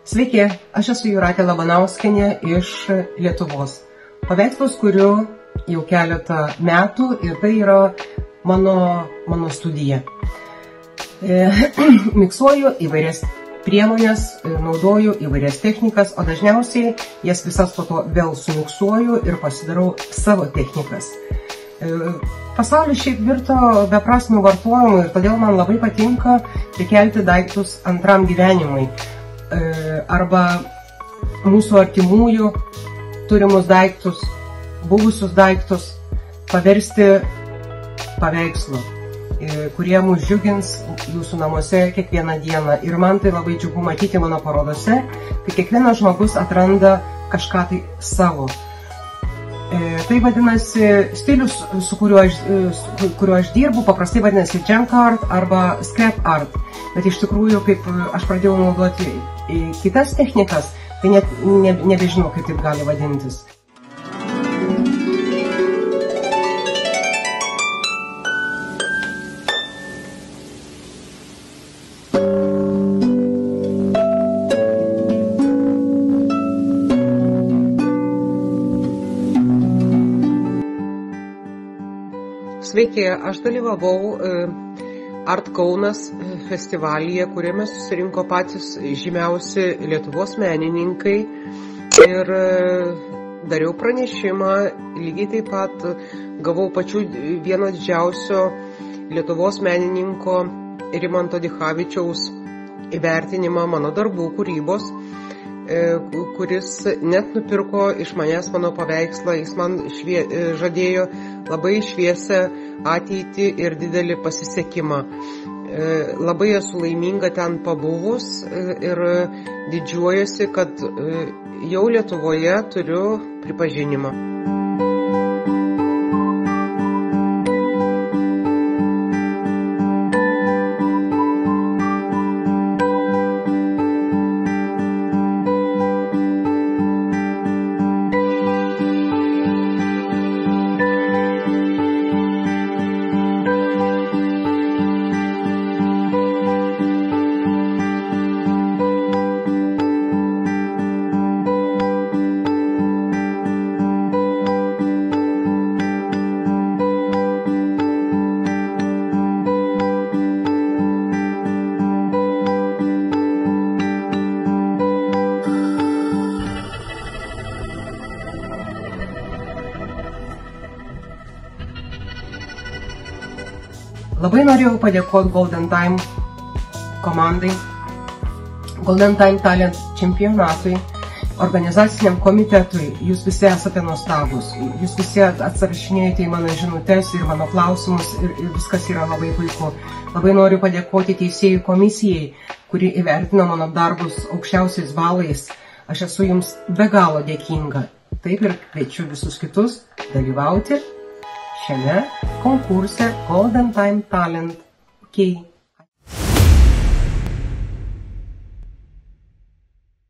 Sveiki, aš esu Jūratė Labanauskienė iš Lietuvos. Paveikslus kuriu jau keletą metų ir tai yra mano studija. Miksuoju įvairias priemonės, naudoju įvairias technikas, o dažniausiai jas visas po to vėl sumiksuoju ir pasidarau savo technikas. Pasaulis šiaip virto beprasmių vartojimų ir todėl man labai patinka prikelti daiktus antram gyvenimui. Arba mūsų artimųjų turimus daiktus, buvusius daiktus paversti paveikslu, kurie mus džiugins jūsų namuose kiekvieną dieną. Ir man tai labai džiugu matyti mano parodose, kai kiekvienas žmogus atranda kažką tai savo. Tai vadinasi, stilius, su kuriuo aš dirbu, paprastai vadinasi junk art arba scrap art. Bet iš tikrųjų, kaip aš pradėjau naudoti kitas technikas, tai net nebežinau, kaip taip gali vadintis. Sveiki, aš dalyvavau Art Kaunas festivalyje, kuriame susirinko patys žymiausi Lietuvos menininkai ir dariau pranešimą, lygiai taip pat gavau vieno didžiausio Lietuvos menininko Rimanto Dichavičiaus įvertinimą mano darbų kūrybos, kuris net nupirko iš manęs mano paveikslą. Jis man žadėjo labai šviesią ateitį ir didelį pasisekimą. Labai esu laiminga ten pabuvus ir didžiuojuosi, kad jau Lietuvoje turiu pripažinimą. Labai norėjau padėkoti Golden Time komandai, Golden Time Talent čempionatui, organizaciniam komitetui. Jūs visi esate nuostabus, jūs visi atsirašinėjate į mano žinutes ir mano klausimus ir viskas yra labai puiku. Labai noriu padėkoti teisėjų komisijai, kuri įvertino mano darbus aukščiausiais balais. Aš esu jums be galo dėkinga. Taip ir kviečiu visus kitus dalyvauti šiame konkurse Golden Time Talent.